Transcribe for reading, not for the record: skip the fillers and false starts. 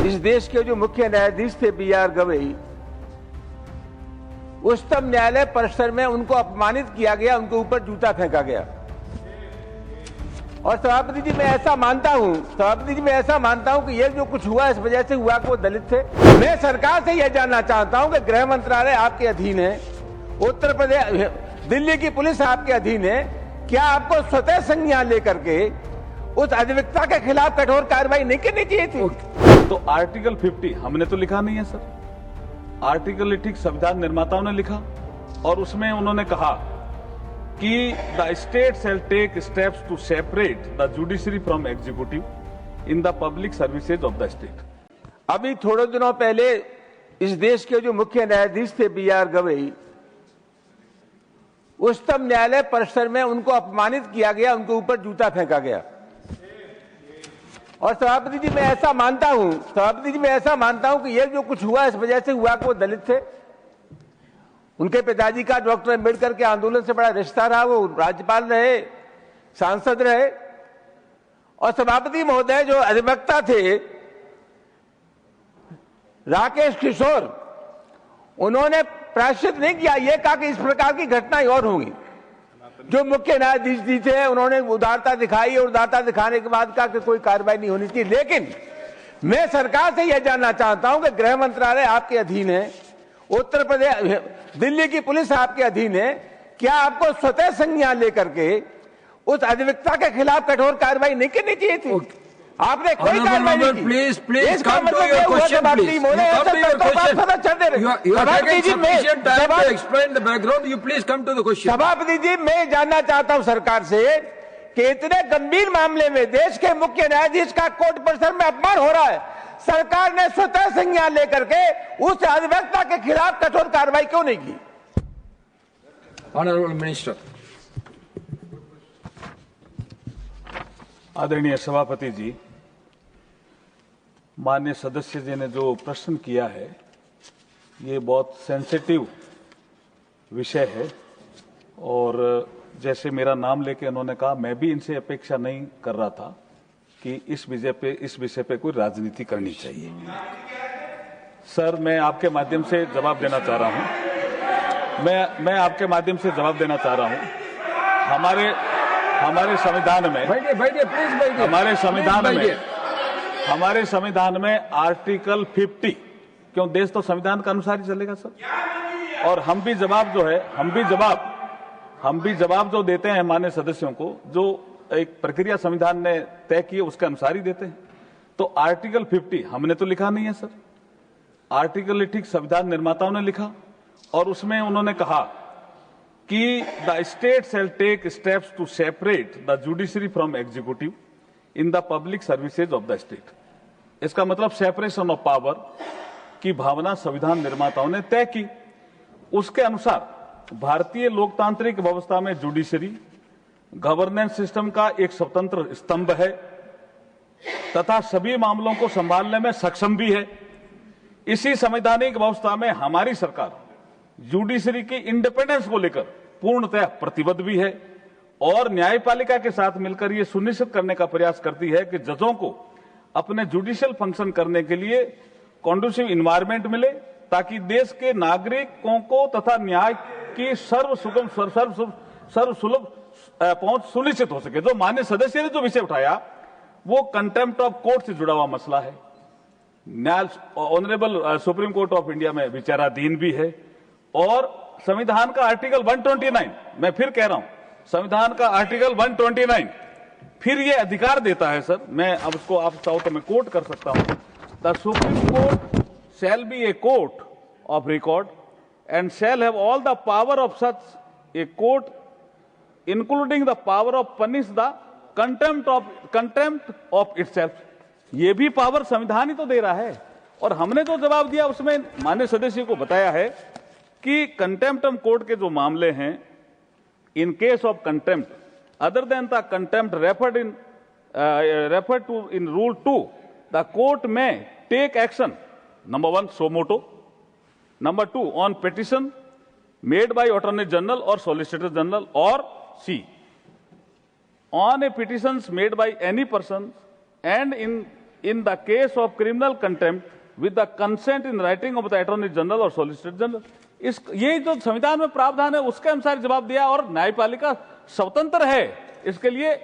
इस देश के जो मुख्य न्यायाधीश थे बी.आर. गवई, उच्चतम न्यायालय परिसर में उनको अपमानित किया गया, उनके ऊपर जूता फेंका गया। और सभापति जी मैं ऐसा मानता हूं कि ये जो कुछ हुआ इस वजह से हुआ कि वो दलित थे। मैं सरकार से यह जानना चाहता हूं कि गृह मंत्रालय आपके अधीन है, उत्तर प्रदेश दिल्ली की पुलिस आपके अधीन है, क्या आपको स्वतः संज्ञान लेकर के उस अधिवक्ता के खिलाफ कठोर कार्रवाई नहीं करनी चाहिए थी? तो आर्टिकल 50 हमने तो लिखा नहीं है सर, आर्टिकल ठीक संविधान निर्माताओं ने लिखा और उसमें उन्होंने कहा कि the state shall take steps to separate the judiciary from executive in the public services of the state. अभी थोड़े दिनों पहले इस देश के जो मुख्य न्यायाधीश थे बी.आर. गवई, उच्चतम न्यायालय परिसर में उनको अपमानित किया गया, उनके ऊपर जूता फेंका गया। और सभापति जी मैं ऐसा मानता हूं कि ये जो कुछ हुआ इस वजह से हुआ कि वो दलित थे। उनके पिताजी का डॉक्टर अम्बेडकर के आंदोलन से बड़ा रिश्ता रहा, वो राज्यपाल रहे, सांसद रहे। और सभापति महोदय जो अधिवक्ता थे राकेश किशोर, उन्होंने प्रायश्चित नहीं किया, ये कहा कि इस प्रकार की घटनाएं और होंगी। जो मुख्य न्यायाधीश जी थे उन्होंने उदारता दिखाई और उदारता दिखाने के बाद कहा कि कोई कार्रवाई नहीं होनी चाहिए। लेकिन मैं सरकार से यह जानना चाहता हूं कि गृह मंत्रालय आपके अधीन है, उत्तर प्रदेश दिल्ली की पुलिस आपके अधीन है, क्या आपको स्वतः संज्ञान लेकर के उस अधिवक्ता के खिलाफ कठोर कार्रवाई नहीं करनी चाहिए थी? आपने कोई कार्रवाई नहीं की। Please come to your question, please. You come to your question. You are taking sufficient time to explain the background. You please come to the question. सभापति जी मैं जानना चाहता हूं सरकार से कि इतने गंभीर मामले में देश के मुख्य न्यायाधीश का कोर्ट परिसर में अपमान हो रहा है, सरकार ने स्वतः संज्ञान लेकर के उस अधिवक्ता के खिलाफ कठोर कार्रवाई क्यों नहीं की? Honorable Minister. आदरणीय सभापति जी, माननीय सदस्य जी ने जो प्रश्न किया है ये बहुत सेंसिटिव विषय है और जैसे मेरा नाम लेके उन्होंने कहा, मैं भी इनसे अपेक्षा नहीं कर रहा था कि इस विषय पे कोई राजनीति करनी चाहिए। सर मैं आपके माध्यम से जवाब देना चाह रहा हूं, मैं आपके माध्यम से जवाब देना चाह रहा हूं। हमारे संविधान में हमारे संविधान में आर्टिकल 50, क्यों देश तो संविधान के अनुसार ही चलेगा सर। और हम भी जवाब जो देते हैं माननीय सदस्यों को, जो एक प्रक्रिया संविधान ने तय की है उसके अनुसार ही देते हैं। तो आर्टिकल 50 हमने तो लिखा नहीं है सर, आर्टिकल ठीक संविधान निर्माताओं ने लिखा और उसमें उन्होंने कहा कि the state shall take steps to separate the judiciary from executive in the public services of the state. इसका मतलब सेपरेशन ऑफ पावर की भावना संविधान निर्माताओं ने तय की। उसके अनुसार भारतीय लोकतांत्रिक व्यवस्था में जुडिशरी गवर्नेंस सिस्टम का एक स्वतंत्र स्तंभ है तथा सभी मामलों को संभालने में सक्षम भी है। इसी संवैधानिक व्यवस्था में हमारी सरकार जुडिशरी की इंडिपेंडेंस को लेकर पूर्णतः प्रतिबद्ध भी है और न्यायपालिका के साथ मिलकर यह सुनिश्चित करने का प्रयास करती है कि जजों को अपने जुडिशियल फंक्शन करने के लिए कॉन्डुसिव इन्वायरमेंट मिले ताकि देश के नागरिकों को तथा न्याय की सर्वसुलभ पहुंच सुनिश्चित हो सके। जो माननीय सदस्य ने जो विषय उठाया वो कंटेम्प्ट ऑफ कोर्ट से जुड़ा हुआ मसला है, honourable supreme court of India में विचाराधीन भी है और संविधान का आर्टिकल 129, मैं फिर कह रहा हूं, संविधान का आर्टिकल 129 फिर ये अधिकार देता है सर, मैं अब उसको आप चाहो तो मैं कोट कर सकता हूं, the supreme court shall be a court of record and shall have all the power of such a court including the power of punish the contempt of itself. ये भी पावर संविधान ही तो दे रहा है और हमने जो जवाब दिया उसमें माननीय सदस्य को बताया है कि कंटेम्प्ट ऑफ कोर्ट के जो मामले हैं, in case of contempt, other than the contempt referred to in Rule 2, the court may take action, number 1, suo motu, number 2, on petition made by Attorney General or Solicitor General, or C, on a petitions made by any person and in in the case of criminal contempt with the consent in writing of the Attorney General or Solicitor General. ये जो संविधान में प्रावधान है उसके अनुसार जवाब दिया और न्यायपालिका स्वतंत्र है इसके लिए